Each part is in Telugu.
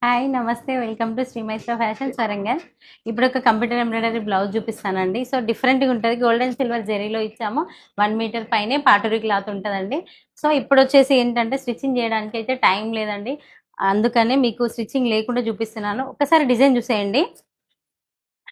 హాయ్ నమస్తే welcome to Shri Maitra fashions Warangal. ఇప్పుడు ఒక కంప్యూటర్ ఎంబ్రాయిడరీ బ్లౌజ్ చూపిస్తానండి. సో డిఫరెంట్గా ఉంటుంది. గోల్డ్ అండ్ సిల్వర్ జెరీలో ఇచ్చాము. 1 మీటర్ పైనే పాటరీ క్లాత్ ఉంటుందండి. సో ఇప్పుడు వచ్చేసి ఏంటంటే స్టిచ్చింగ్ చేయడానికి అయితే టైం లేదండి. అందుకనే మీకు స్టిచ్చింగ్ లేకుండా చూపిస్తున్నాను. ఒకసారి డిజైన్ చూసేయండి.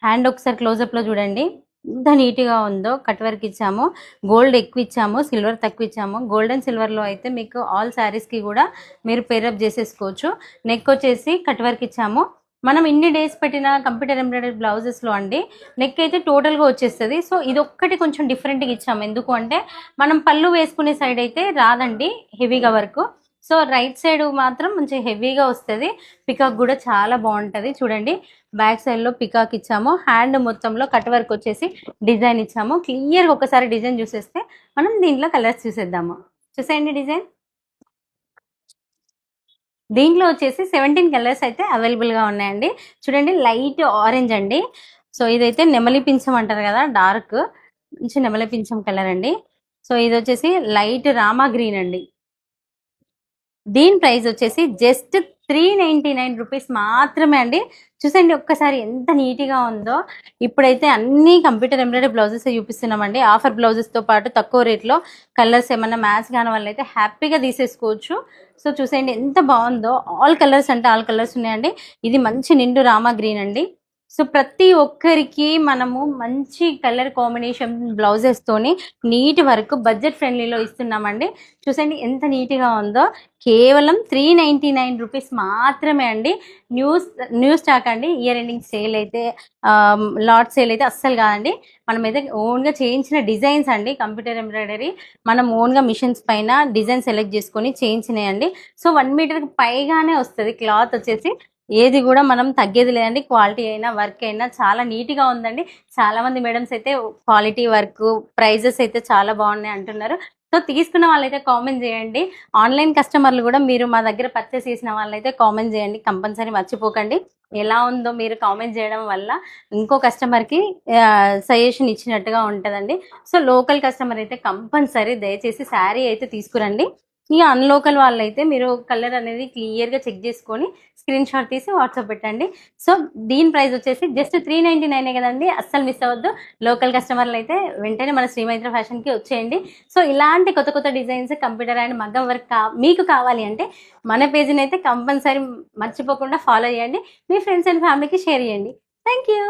హ్యాండ్ ఒకసారి క్లోజప్లో చూడండి. ఎంత నీట్గా ఉందో. కట్ వర్క్ ఇచ్చాము. గోల్డ్ ఎక్కువ ఇచ్చాము, సిల్వర్ తక్కువ ఇచ్చాము. గోల్డ్ అండ్ సిల్వర్లో అయితే మీకు ఆల్ శారీస్కి కూడా మీరు పేరప్ చేసేసుకోవచ్చు. నెక్ వచ్చేసి కట్ వర్క్ ఇచ్చాము. మనం ఇన్ని డేస్ పెట్టిన కంప్యూటర్ ఎంబ్రాయిడరీ బ్లౌజెస్లో అండి నెక్ అయితే టోటల్గా వచ్చేస్తుంది. సో ఇదొక్కటి కొంచెం డిఫరెంట్గా ఇచ్చాము. ఎందుకు అంటే మనం పళ్ళు వేసుకునే సైడ్ అయితే రాదండి హెవీగా వర్క్. సో రైట్ సైడ్ మాత్రం మంచి హెవీగా వస్తుంది. పికాక్ కూడా చాలా బాగుంటుంది. చూడండి, బ్యాక్ సైడ్లో పికాక్ ఇచ్చాము. హ్యాండ్ మొత్తంలో కట్ వర్క్ వచ్చేసి డిజైన్ ఇచ్చాము. క్లియర్గా ఒకసారి డిజైన్ చూసేస్తే మనం దీంట్లో కలర్స్ చూసేద్దాము. చూసేయండి డిజైన్. దీంట్లో వచ్చేసి 17 కలర్స్ అయితే అవైలబుల్గా ఉన్నాయండి. చూడండి, లైట్ ఆరెంజ్ అండి. సో ఇదైతే నెమలి పింఛం అంటారు కదా, డార్క్ మంచి నెమలి పింఛం కలర్ అండి. సో ఇది వచ్చేసి లైట్ రామా గ్రీన్ అండి. దీని ప్రైస్ వచ్చేసి జస్ట్ 399 రూపీస్ మాత్రమే అండి. చూసండి ఒక్కసారి ఎంత నీట్గా ఉందో. ఇప్పుడైతే అన్ని కంప్యూటర్ ఎంబ్రాయిడరీ బ్లౌజెస్ చూపిస్తున్నామండి. ఆఫర్ బ్లౌజెస్తో పాటు తక్కువ రేట్లో కలర్స్ ఏమన్నా మ్యాచ్ కాని వాళ్ళు అయితే హ్యాపీగా తీసేసుకోవచ్చు. సో చూసేయండి ఎంత బాగుందో. ఆల్ కలర్స్ అంటే ఆల్ కలర్స్ ఉన్నాయండి. ఇది మంచి నిండు రామా గ్రీన్ అండి. సో ప్రతి ఒక్కరికి మనము మంచి కలర్ కాంబినేషన్ బ్లౌజెస్తోని నీట్ వర్క్ బడ్జెట్ ఫ్రెండ్లీలో ఇస్తున్నామండి. చూసండి ఎంత నీట్గా ఉందో. కేవలం 399 రూపీస్ మాత్రమే అండి. న్యూ స్టాక్ అండి. ఇయర్ ఎండింగ్ సేల్ అయితే లాట్ సేల్ అయితే అస్సలు కాదండి. మనమైతే ఓన్గా చేయించిన డిజైన్స్ అండి. కంప్యూటర్ ఎంబ్రాయిడరీ మనం ఓన్గా మిషన్స్ పైన డిజైన్ సెలెక్ట్ చేసుకొని చేయించినాయండి. సో 1 మీటర్కి పైగానే వస్తుంది క్లాత్ వచ్చేసి. ఏది కూడా మనం తగ్గేది లేదండి. క్వాలిటీ అయినా వర్క్ అయినా చాలా నీట్గా ఉందండి. చాలామంది మేడమ్స్ అయితే క్వాలిటీ వర్క్ ప్రైజెస్ అయితే చాలా బాగున్నాయి అంటున్నారు. సో తీసుకున్న వాళ్ళైతే కామెంట్ చేయండి. ఆన్లైన్ కస్టమర్లు కూడా మీరు మా దగ్గర పర్చేస్ చేసిన వాళ్ళైతే కామెంట్ చేయండి. కంపల్సరీ మర్చిపోకండి. ఎలా ఉందో మీరు కామెంట్ చేయడం వల్ల ఇంకో కస్టమర్కి సజెషన్ ఇచ్చినట్టుగా ఉంటుందండి. సో లోకల్ కస్టమర్ అయితే కంపల్సరీ దయచేసి శారీ అయితే తీసుకురండి. ఈ అన్లోకల్ వాళ్ళైతే మీరు కలర్ అనేది క్లియర్గా చెక్ చేసుకొని స్క్రీన్ షాట్ తీసి వాట్సాప్ పెట్టండి. సో దీని ప్రైస్ వచ్చేసి జస్ట్ 399 కదండి. అస్సలు మిస్ అవ్వద్దు. లోకల్ కస్టమర్లు అయితే వెంటనే మన శ్రీ మైత్ర ఫ్యాషన్కి వచ్చేయండి. సో ఇలాంటి కొత్త కొత్త డిజైన్స్ కంప్యూటర్ అండ్ మగ్గం వర్క్ మీకు కావాలి అంటే మన పేజీని అయితే కంపల్సరీ మర్చిపోకుండా ఫాలో చేయండి. మీ ఫ్రెండ్స్ అండ్ ఫ్యామిలీకి షేర్ చేయండి. Thank you.